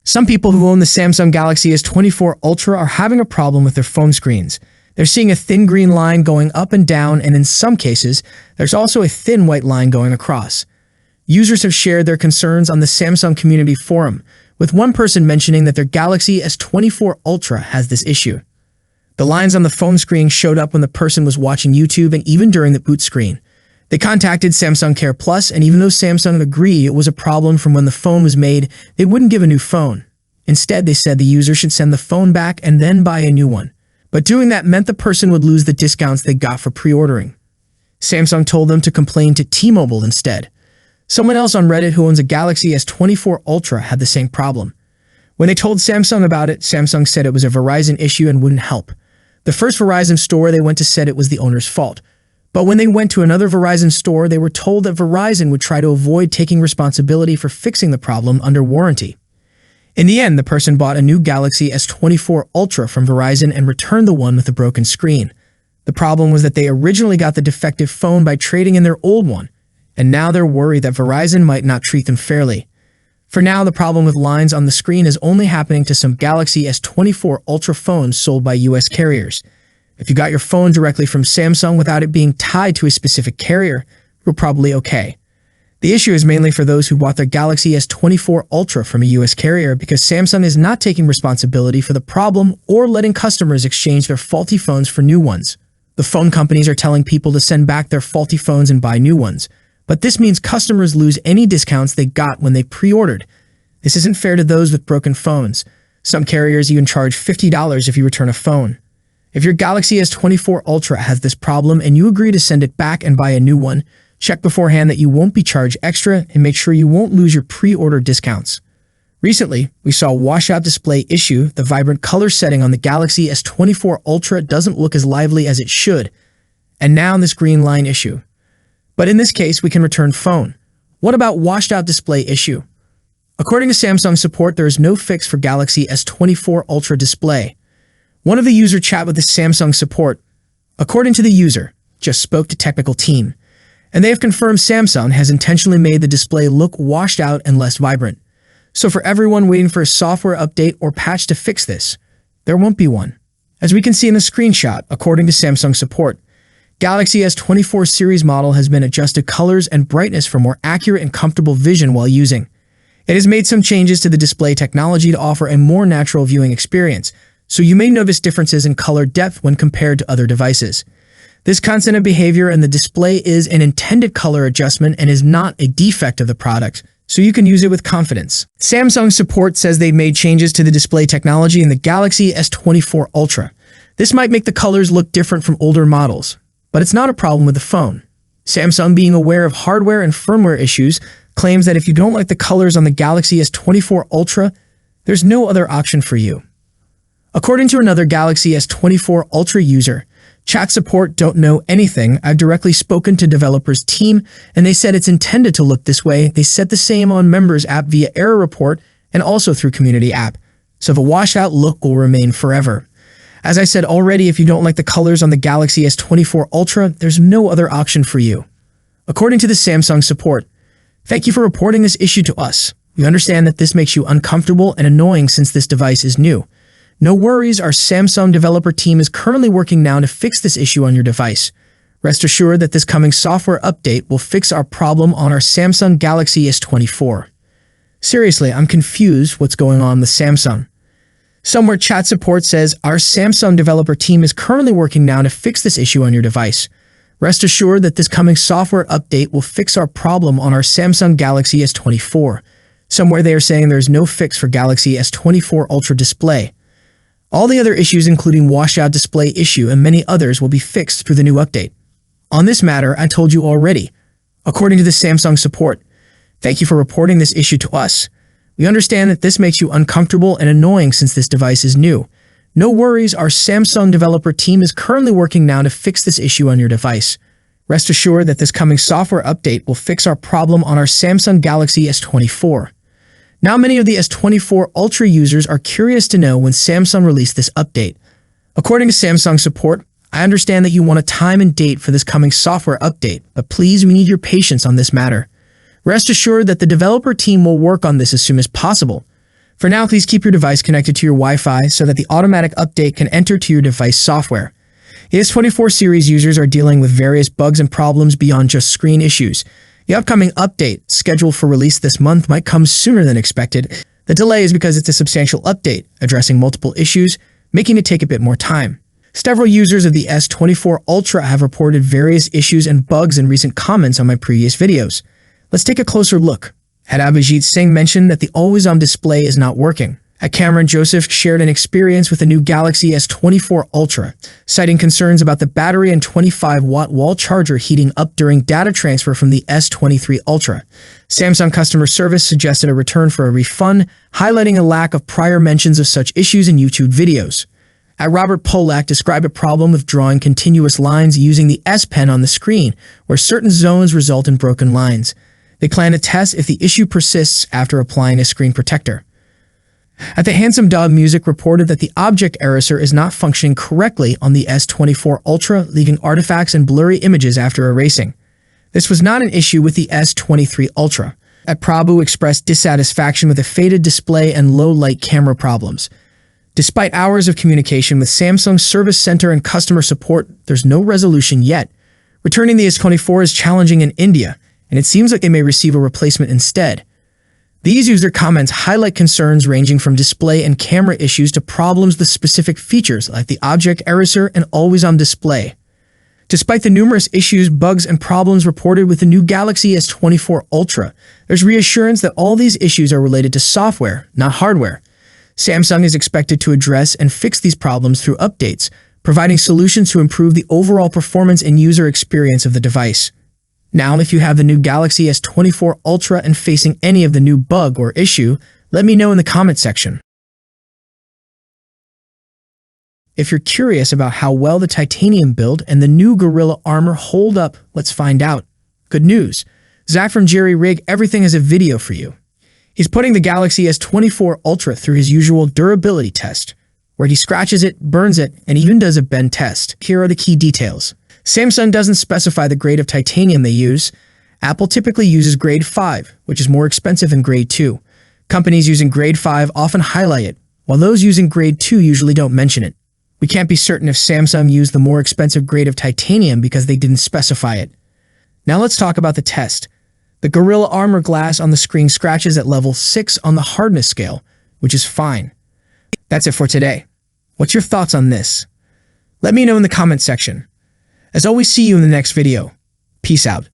Some people who own the Samsung Galaxy S24 Ultra are having a problem with their phone screens. They're seeing a thin green line going up and down, and in some cases, there's also a thin white line going across. Users have shared their concerns on the Samsung community forum, with one person mentioning that their Galaxy S24 Ultra has this issue. The lines on the phone screen showed up when the person was watching YouTube and even during the boot screen. They contacted Samsung Care Plus, and even though Samsung agreed it was a problem from when the phone was made, they wouldn't give a new phone. Instead, they said the user should send the phone back and then buy a new one. But doing that meant the person would lose the discounts they got for pre-ordering. Samsung told them to complain to T-Mobile instead. Someone else on Reddit who owns a Galaxy S24 Ultra had the same problem. When they told Samsung about it, Samsung said it was a Verizon issue and wouldn't help. The first Verizon store they went to said it was the owner's fault. But when they went to another Verizon store, they were told that Verizon would try to avoid taking responsibility for fixing the problem under warranty. In the end, the person bought a new Galaxy S24 Ultra from Verizon and returned the one with the broken screen. The problem was that they originally got the defective phone by trading in their old one, and now they're worried that Verizon might not treat them fairly. For now, the problem with lines on the screen is only happening to some Galaxy S24 Ultra phones sold by US carriers. If you got your phone directly from Samsung without it being tied to a specific carrier, you're probably okay. The issue is mainly for those who bought their Galaxy S24 Ultra from a US carrier because Samsung is not taking responsibility for the problem or letting customers exchange their faulty phones for new ones. The phone companies are telling people to send back their faulty phones and buy new ones. But this means customers lose any discounts they got when they pre-ordered. This isn't fair to those with broken phones. Some carriers even charge $50 if you return a phone. If your Galaxy S24 Ultra has this problem and you agree to send it back and buy a new one, check beforehand that you won't be charged extra and make sure you won't lose your pre-order discounts. Recently, we saw a washout display issue. The vibrant color setting on the Galaxy S24 Ultra doesn't look as lively as it should. And now this green line issue. But in this case, we can return phone. What about washed out display issue? According to Samsung support, there is no fix for Galaxy S24 Ultra display. One of the user chat with the Samsung support, according to the user, just spoke to technical team, and they have confirmed Samsung has intentionally made the display look washed out and less vibrant. So for everyone waiting for a software update or patch to fix this, there won't be one. As we can see in the screenshot, according to Samsung support, Galaxy S24 series model has been adjusted colors and brightness for more accurate and comfortable vision while using. It has made some changes to the display technology to offer a more natural viewing experience, so you may notice differences in color depth when compared to other devices. This constant behavior in the display is an intended color adjustment and is not a defect of the product, so you can use it with confidence. Samsung support says they've made changes to the display technology in the Galaxy S24 Ultra. This might make the colors look different from older models, but it's not a problem with the phone. Samsung, being aware of hardware and firmware issues, claims that if you don't like the colors on the Galaxy S24 Ultra, there's no other option for you. According to another Galaxy S24 Ultra user, chat support don't know anything. I've directly spoken to developers team and they said it's intended to look this way. They said the same on members app via error report and also through community app. So the washout look will remain forever. As I said already, if you don't like the colors on the Galaxy S24 Ultra, there's no other option for you. According to the Samsung support, thank you for reporting this issue to us. We understand that this makes you uncomfortable and annoying since this device is new. No worries, our Samsung developer team is currently working now to fix this issue on your device. Rest assured that this coming software update will fix our problem on our Samsung Galaxy S24. Seriously, I'm confused what's going on with Samsung. Somewhere chat support says, our Samsung developer team is currently working now to fix this issue on your device. Rest assured that this coming software update will fix our problem on our Samsung Galaxy S24. Somewhere they are saying there is no fix for Galaxy S24 Ultra display. All the other issues, including washout display issue and many others, will be fixed through the new update. On this matter, I told you already. According to the Samsung support, thank you for reporting this issue to us. We understand that this makes you uncomfortable and annoying since this device is new. No worries, our Samsung developer team is currently working now to fix this issue on your device. Rest assured that this coming software update will fix our problem on our Samsung Galaxy S24. Now many of the S24 Ultra users are curious to know when Samsung released this update. According to Samsung support, I understand that you want a time and date for this coming software update, but please, we need your patience on this matter. Rest assured that the developer team will work on this as soon as possible. For now, please keep your device connected to your Wi-Fi so that the automatic update can enter to your device software. The S24 series users are dealing with various bugs and problems beyond just screen issues. The upcoming update, scheduled for release this month, might come sooner than expected. The delay is because it's a substantial update, addressing multiple issues, making it take a bit more time. Several users of the S24 Ultra have reported various issues and bugs in recent comments on my previous videos. Let's take a closer look. Had Abhijit Singh mentioned that the always-on display is not working. Cameron Joseph shared an experience with the new Galaxy S24 Ultra, citing concerns about the battery and 25-watt wall charger heating up during data transfer from the S23 Ultra. Samsung customer service suggested a return for a refund, highlighting a lack of prior mentions of such issues in YouTube videos. Robert Polak described a problem with drawing continuous lines using the S Pen on the screen, where certain zones result in broken lines. They plan to test if the issue persists after applying a screen protector. The Handsome Dog Music reported that the object eraser is not functioning correctly on the S24 Ultra, leaving artifacts and blurry images after erasing. This was not an issue with the S23 Ultra. Prabhu expressed dissatisfaction with a faded display and low-light camera problems. Despite hours of communication with Samsung Service Center and customer support, there's no resolution yet. Returning the S24 is challenging in India, and it seems like they may receive a replacement instead. These user comments highlight concerns ranging from display and camera issues to problems with specific features like the object eraser and always-on display. Despite the numerous issues, bugs, and problems reported with the new Galaxy S24 Ultra, there's reassurance that all these issues are related to software, not hardware. Samsung is expected to address and fix these problems through updates, providing solutions to improve the overall performance and user experience of the device. Now, if you have the new Galaxy S24 Ultra and facing any of the new bug or issue, let me know in the comment section. If you're curious about how well the titanium build and the new Gorilla Armor hold up, let's find out. Good news! Zach from Jerry Rig Everything has a video for you. He's putting the Galaxy S24 Ultra through his usual durability test, where he scratches it, burns it, and even does a bend test. Here are the key details. Samsung doesn't specify the grade of titanium they use. Apple typically uses grade 5, which is more expensive than grade 2. Companies using grade 5 often highlight it, while those using grade 2 usually don't mention it. We can't be certain if Samsung used the more expensive grade of titanium because they didn't specify it. Now let's talk about the test. The Gorilla Armor glass on the screen scratches at level 6 on the hardness scale, which is fine. That's it for today. What's your thoughts on this? Let me know in the comment section. As always, see you in the next video. Peace out.